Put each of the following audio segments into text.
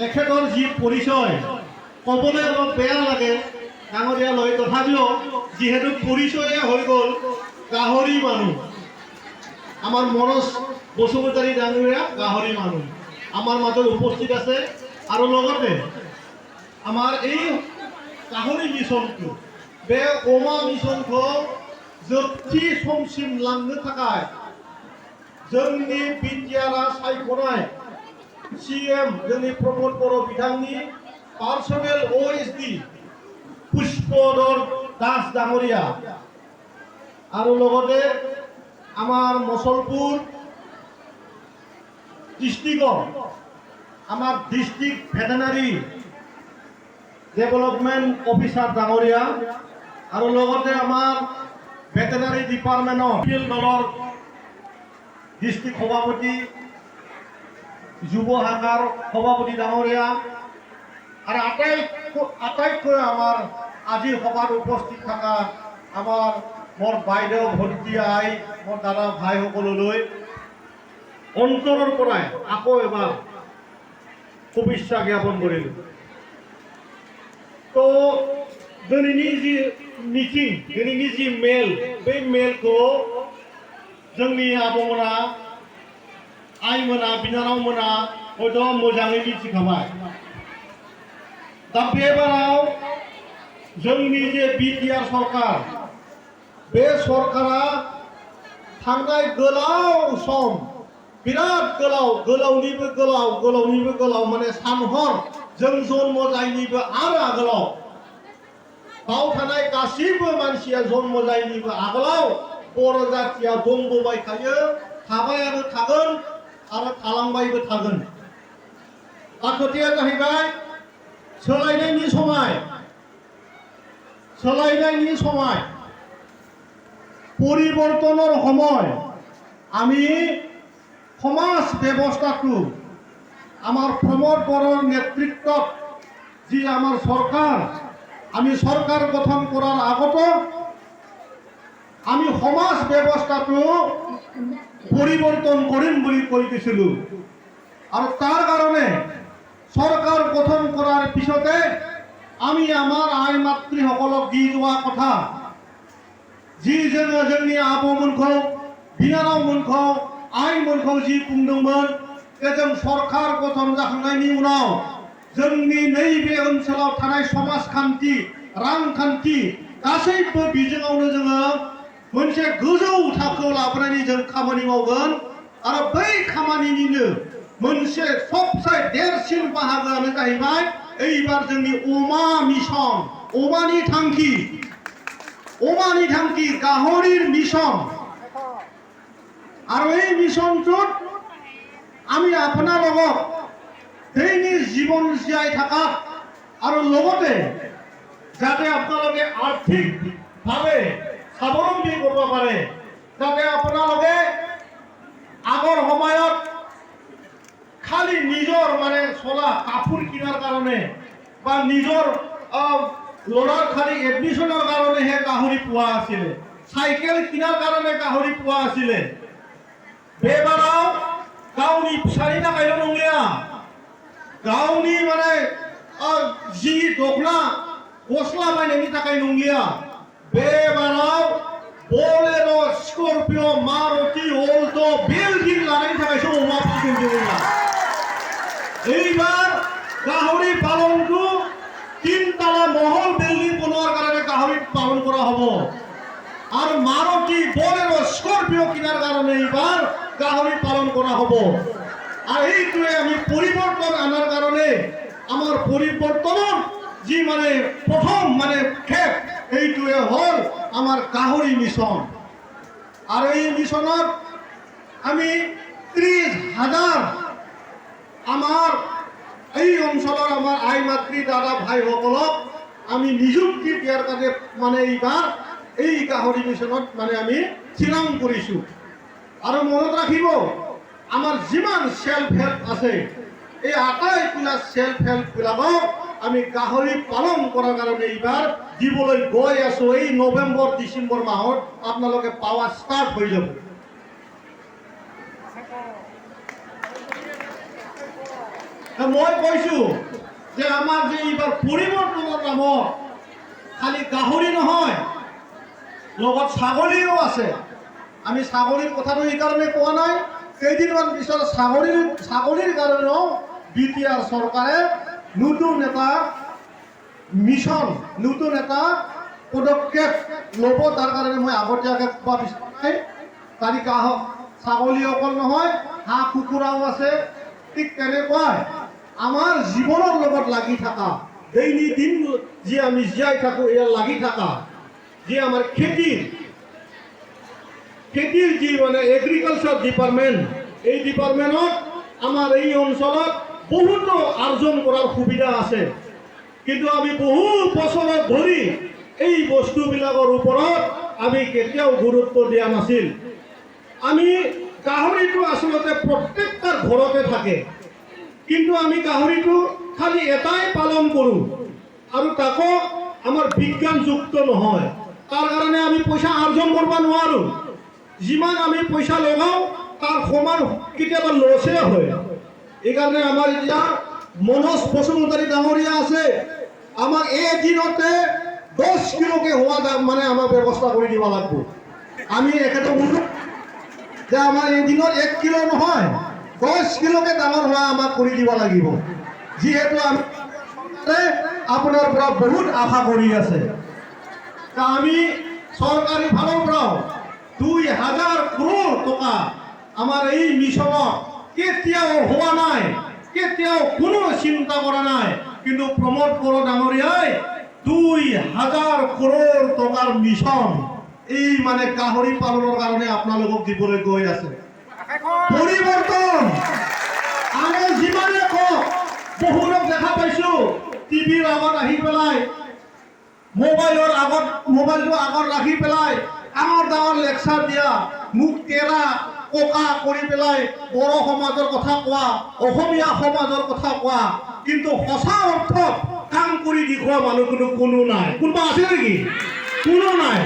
এখেতৰ যি পৰিচয় ক'বলৈ অলপ বেয়া লাগে ডাঙৰীয়ালৈ, তথাপিও যিহেতু পৰিচয়ে হৈ গ'ল গাহৰি মানুহ। আমাৰ মনোজ বসুমতাৰী ডাঙৰীয়া গাহৰি মানুহ আমাৰ মাজত উপস্থিত আছে। আৰু লগতে আমার এই गाहरि मिशनखौ बे अमा मिशनखौ जोबथि समसिम लांनो थाखाय जोंनि बिटिआरआ सायख'नाय सीएम जोंनि प्रमद बर' बिथांनि पार्सनेल ओएसडि पुष्पधर दास डाङरिया आरो लगते आमार मसलपुर डिस्ट्रिक्टर आमार डिस्ट्रिक्ट भेटेनारि डेभेलपमेंट अफिसार डाङरिया और लगते आमार भेटेनारि डिपार्टमेंटर दलर डिस्ट्रिक्ट सभापति युव शाखार सभापति डाङरिया और आटाइतকৈ आमार আজি सभात उपस्थित थका आमार मोर बाइदेउ भंटी आई मोर दादा भाई सकलोলৈ अंतৰৰ পৰাই আকৌ এবাৰ शुभेच्छा ज्ञापन करिलो। तो दिनैनि जि मिटिं दिनैनि जि मेल बे मेलखौ जोंनि आबौमोना आइमोना बिनानावमोना हयथ' मोजाङै मिथिखाबाय। दा बे बाराव जोंनि जे बिटिआर सरकार बे सरकारा थांनाय गोलाव सम बिराद गोलावनिबो गोलाव माने सानहर जों जन्म जायिनिबो आरो आगोलाव बाव थानाय गासिबो मानसिया जन्म जायिनिबो आगोलाव बर' जातिया दंबोबाय थायो, थाबाय आरो थागोन आरो थालांबायबो थागोन। दा खोथाया जाहैबाय सोलायनायनि समय परिवर्तনৰ সময় আমি সমাজ ব্যৱস্থাটো আমার প্রমোদ বড়োর নেতৃত্বত যি আমার সরকার আমি সরকার গঠন করার আগত আমি সমাজ ব্যবস্থাটো পরিবর্তন করিম বলি কৈ দিছিলো। আর তার কারণে সরকার গঠন করার পিছতে আমি আমার আই মাতৃ সকলক দি যাওয়া কথা जी जोंनि आबौमोनखौ बिनानावमोनखौ आइमोनखौ जी बुंदोंमोन जों सरकार गठन जाखांनायनि उनाव जोंनि नैबे ओनसोलाव थानाय समाजखान्थि रांखान्थि गासैबो बिजोङावनो जोङो मोनसे गोजौ थाखोआव लाबोनायनि जों खामानि मावगोन आरो बै खामानिनिनो मोनसे सबसे देरसिन बाहागोआनो जाहैबाय एइबार जोंनि अमा मिशन अमानि थांखि गाहरिर मिशन और এই মিশনটোত আমি আপনার লগত দৈনিক জীবন জীয়াই থাকা আর লগতে যাতে আপোনালোকে আর্থিকভাবে স্বাবলম্বী করব পারে, যাতে আপোনালোকে আগৰ সময়ত খালি নিজৰ মানে চলা কাপোৰ কিনাৰ কাৰণে বা নিজৰ ল'ৰাৰ খালি এডমিশনৰ কাৰণেহে গাহৰি পোৱা আছিলে, সাইকেল কিনাৰ কাৰণে গাহৰি পোৱা আছিলে। बेबाराव गावनि फिसानि थाखायल' नंलिया, गावनि माने जि दखना गस्ला बायनायनि थाखाय नंलिया, बेबाराव बोलेरो स्कर्पिय' मारुति अल्ट' बिल्डिं लानायनि थाखायसो अमा फिसिगोन जोंना। এইবাৰ গাহৰি পালনটো তিনতলা মহল বিল্ডিং বনোৱাৰ কাৰণে গাহৰি পালন কৰা হ'ব আৰ মাৰুতি बोलेरो स्कर्पिय' কিনাৰ কাৰণে এইবাৰ গাহৰি পালন কৰা হব। আৰ এইটোৱে আমি পৰিবৰ্তন আনাৰ কাৰণে আমাৰ পৰিবৰ্তনেৰ যি মানে প্ৰথম মানে ক্ষেপ এইটোৱে হল আমার গাহরি মিশন। আর এই মিশনত আমি 30,000 আমার এই অঞ্চলের আমার আই মাতৃ দাদা ভাই সকলক আমি নিযুক্তি দিয়ার কাজে মানে এইবাৰ এই গাহৰি মিশনত মানে আমি চিনাং কৰিছো। আৰ মনত ৰাখিব আমাৰ যিমান সেলফ হেল্প আছে এই আটাইবিলাক সেলফ হেল্পবিলাকক আমি গাহৰি পালন কৰাৰ কাৰণে এইবাৰ দিবলৈ গৈ আছো। এই নৱেম্বৰ ডিচেম্বৰ মাহত আপোনালোকে পাওয়া স্টাৰ্ট হৈ যাব। মই কৈছোঁ যে আমাৰ যে এইবাৰ পৰিৱৰ্তনৰ নামত খালি গাহৰি নহয়, লগত ছাগলীও আছে। আমি ছাগলীৰ কথাটো এইকাৰণে কোৱা নাই, কেইদিনমান পিছত ছাগলীৰ কাৰণেও বিটিআৰ চৰকাৰে নতুন এটা মিছন, নতুন এটা পদক্ষেপ ল'ব। তাৰ কাৰণে মই আগতীয়াকৈ কোৱা বিচৰা নাই। তালিকা হওক, ছাগলী অকল নহয়, হাঁহ কুকুৰাও আছে। ঠিক তেনেকুৱাই আমাৰ জীৱনৰ লগত লাগি থকা, দৈনন্দিন যি আমি জীয়াই থাকোঁ এয়া লাগি থকা, যি আমাৰ খেতিৰ যি মানে এগ্ৰিকালচাৰ ডিপাৰ্টমেণ্ট, এই ডিপাৰ্টমেণ্টত আমাৰ এই অঞ্চলত বহুতো আৰ্জন কৰাৰ সুবিধা আছে। কিন্তু আমি বহু বছৰত ধৰি এই বস্তুবিলাকৰ ওপৰত আমি কেতিয়াও গুৰুত্ব দিয়া নাছিল। আমি গাহৰিটো আচলতে প্ৰত্যেকটাৰ ঘৰতে থাকে, কিন্তু আমি গাহৰিটো খালি এটাই পালন কৰোঁ আৰু তাকো আমাৰ বিজ্ঞানযুক্ত নহয়। তাৰ কাৰণে আমি পইচা আৰ্জন কৰিব নোৱাৰোঁ। যিমান আমি পইচা লগাওঁ তাৰ সমান কেতিয়াবা লছে হয়। এইকাৰণে আমাৰ এতিয়া মনোজ বসুমতাৰী ডাঙৰীয়া আছে, আমাক এদিনতে 10 কিলোকে হোৱা মানে আমাৰ ব্যৱস্থা কৰি দিব লাগিব। আমি এখেতক যে আমাৰ এদিনত 1 কিলো নহয়, 10 কিলোকে ডাঙৰ হোৱা আমাক কৰি দিব লাগিব। যিহেতু আমি আপোনাৰ পৰা বহুত আশা কৰি আছে। আমি চৰকাৰী ফালৰ পৰাও 2000 কৰোৰ টকা আমাৰ এই মিছনত কেতিয়াও হোৱা নাই, কেতিয়াও কোনো চিন্তা কৰা নাই। কিন্তু প্ৰমোদ বড়ো ডাঙৰীয়াই 2000 কৰোৰ টকাৰ মিছন এই মানে গাহৰি পালনৰ কাৰণে আপোনালোকক দিবলৈ গৈ আছে। পৰিৱৰ্তন আমি যিমানে কওক, বহুতক দেখা পাইছোঁ টিভিৰ আগত আহি পেলাই, মোবাইলটো আগত ৰাখি পেলাই ডাঙৰ লেকচাৰ দিয়া, মুখ তেৰা ককা কৰি পেলাই বড়ো সমাজৰ কথা কোৱা, অসমীয়া সমাজৰ কথা কোৱা, কিন্তু সঁচা অৰ্থত কাম কৰি দেখুওৱা মানুহ কোনো নাই। কোনোবা আছে নেকি? কোনো নাই।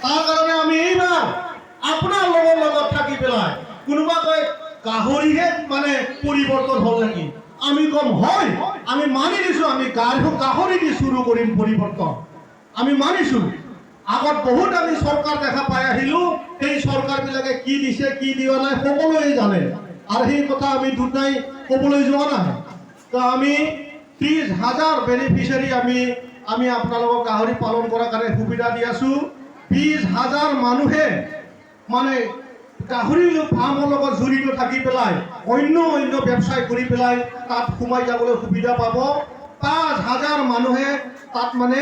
তাৰ কাৰণে আমি এইবাৰ আপোনাৰ লগত থাকি পেলাই, কোনোবা কয় গাহৰিহে মানে পৰিৱৰ্তন হ'ল নেকি? আমি কম হয়, আমি মানি দিছোঁ, আমি গাহৰি দি শুৰু কৰিম পৰিৱৰ্তন। আমি মানিছোঁ। আগত বহুত আমি চৰকাৰ দেখা পাই আহিলোঁ, সেই চৰকাৰবিলাকে কি দিছে কি দিয়া নাই সকলোৱে জানে, আৰু সেই কথা আমি দুটাই ক'বলৈ যোৱা নাই। তো আমি 30,000 বেনিফিচিয়াৰী আমি আপোনালোকক গাহৰি পালন কৰাৰ কাৰণে সুবিধা দি আছোঁ। 20,000 মানুহে মানে গাহৰি ফাৰ্মৰ লগত জড়িত থাকি পেলাই অন্য ব্যৱসায় কৰি পেলাই তাত সোমাই যাবলৈ সুবিধা পাব। 5,000 মানুহে তাত মানে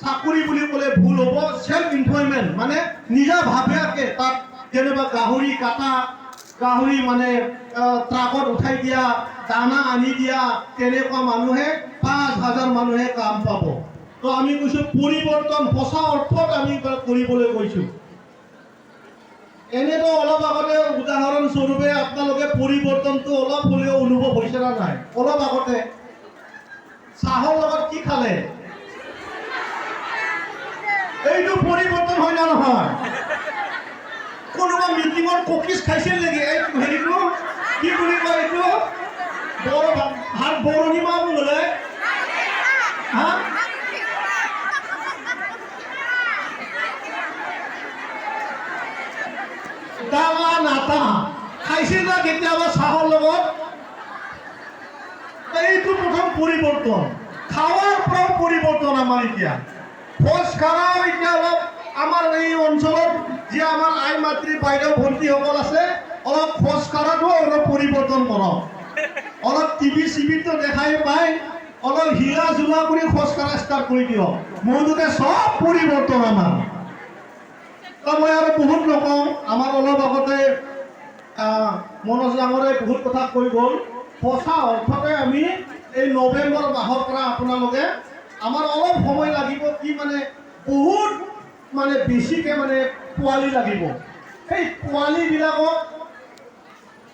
চাকৰি বুলি ক'লে ভুল হ'ব, সেল্ফ এমপ্লয়মেণ্ট মানে নিজাভাৱে তাত যেনিবা গাহৰি কাটা, গাহৰি মানে ট্ৰাকত উঠাই দিয়া, দানা আনি দিয়া, তেনেকুৱা মানুহে 5,000 মানুহে কাম পাব। তো আমি কৈছোঁ পৰিৱৰ্তন সঁচা অৰ্থত আমি কৰিবলৈ কৈছোঁ। এনেতো অলপ আগতে উদাহৰণস্বৰূপে আপোনালোকে পৰিৱৰ্তনটো অলপ হ'লেও অনুভৱ হৈছে না নাই? অলপ আগতে চাহৰ লগত কি খালে? এইটো পৰিৱৰ্তন হয় না নহয়? কোনোবা মিটিঙত কুকিজ খাইছিল নেকি? এই হেৰিটো কি বুলি কয়, এইটো ভাত বৰণি মাহ বোলে হা? দালা নাটা খাইছিল না কেতিয়াবা চাহৰ লগত? এইটো প্ৰথম পৰিৱৰ্তন। খাৱাৰ পৰাও পৰিৱৰ্তন আমাৰ এতিয়া। খোজ কঢ়াও এতিয়া অলপ আমাৰ এই অঞ্চলত যি আমাৰ আই মাতৃ বাইদেউ ভণ্টিসকল আছে, অলপ খোজ কঢ়াটো অলপ পৰিৱৰ্তন কৰক। অলপ টিভিটো দেখাই পাই অলপ হিলা জোলা কৰি খোজ কঢ়া ষ্টাৰ্ট কৰি দিয়ক। মোৰটোতে চব পৰিৱৰ্তন আমাৰ। মই আৰু বহুত নকওঁ, আমাৰ অলপ আগতে মনোজ ডাঙৰে বহুত কথা কৈ গ'ল। সঁচা অৰ্থতে আমি এই নৱেম্বৰ মাহৰ পৰা আপোনালোকে আমাৰ অলপ সময় লাগিব, কি মানে বহুত মানে বেছিকৈ মানে পোৱালি লাগিব। সেই পোৱালিবিলাকক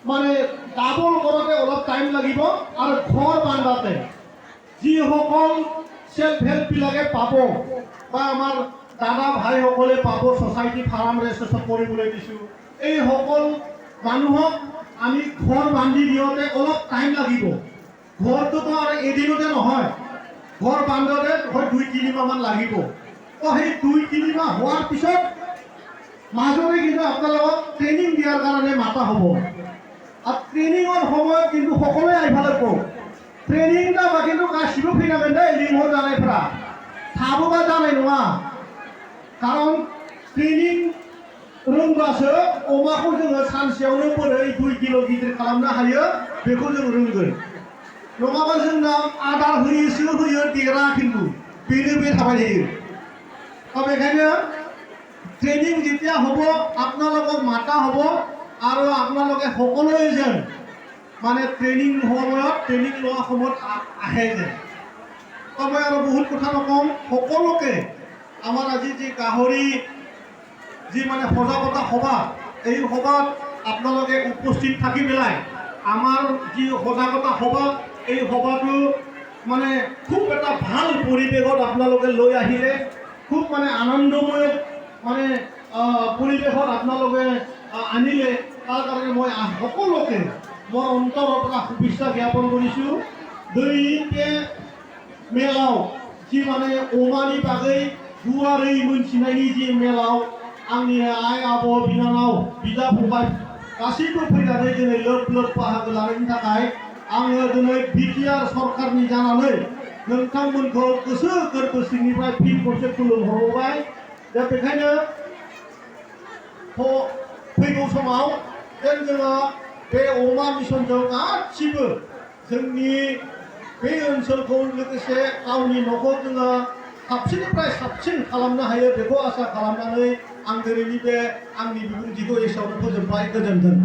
মানে ডাবল কৰোঁতে অলপ টাইম লাগিব, আৰু ঘৰ বান্ধাতে যিসকল সেল্ফ হেল্পবিলাকে পাব বা আমাৰ দাদা ভাইসকলে পাব, ছ'চাইটি ফাৰ্ম ৰেজিষ্ট্ৰেশ্যন কৰিবলৈ দিছোঁ, এই সকল মানুহক আমি ঘৰ বান্ধি দিওঁতে অলপ টাইম লাগিব। ঘৰটোতো আৰু এদিনতে নহয় ঘৰ বান্ধোতে হয় 2-3 মাহমান লাগিব তো সেই 2-3 মাহ হোৱাৰ পিছত মাজতে কিন্তু আপোনালোকক ট্ৰেইনিং দিয়াৰ কাৰণে মাতা হ'ব আৰু ট্ৰেইনিঙৰ সময়ত কিন্তু সকলোৱে আহিব লাগিব ट्रेनिंग जाबा किन्तु गासिबो फैनांगोन दे लिंहर जानायफ्रा थाबोबा जानाय नङा कारण ट्रेनिंग रोंबासो अमाखौ जोङो सानसेयावनो बोरै 2 किल' गिदिर खालामनो हायो बेखौ जों रोंगोन नङाबा जोंना आदार होयो देरा किन्तु बेनो बे थाबाय थायो दा बेखायनो ट्रेनिंग যেতিয়া হ'ব আপোনালোকক মাতা হ'ব আৰু আপোনালোকে সকলোৱে যেন মানে ট্ৰেইনিং সময়ত ট্ৰেইনিং লোৱা সময়ত আহে যে মই আৰু বহুত কথা নকওঁ সকলোকে আমাৰ আজি যি গাহৰি যি মানে সজাগতা সভা এই সভাত আপোনালোকে উপস্থিত থাকি পেলাই আমাৰ যি সজাগতা সভা এই সভাটো মানে খুব এটা ভাল পৰিৱেশত আপোনালোকে লৈ আহিলে খুব মানে আনন্দময় মানে পৰিৱেশত আপোনালোকে আনিলে তাৰ কাৰণে মই সকলোকে মই অন্তৰৰ পৰা শুভেচ্ছা জ্ঞাপন কৰিছোঁ दैके मेलाव जि माने अमानि बागै गुवारै मोनथिनायनि जि मेलाव आंनि आइ आबौ बिनानाव बिदा फंबाय गासैबो फैनानै दिनै लोब लोब बाहागो लानायनि थाखाय आङो दिनै बिटिआर सरकारनि जानानै नोंथांमोनखौ गोसो गोरबो सिंनिफ्राय फिन खनसे खुलुमहरबाय दा बेखायनो फैगौ समाव जेन जोङो बे अमा मिशनजों गासिबो जोंनि बे ओनसोलखौ लोगोसे गावनि न'खौ जोङो साबसिननिफ्राय साबसिन खालामनो हायो बेखौ आसा खालामनानै आं दिनैनि बे आंनि बिबुंथिखौ एसेयावनो फोजोबबाय गोजोन्थों।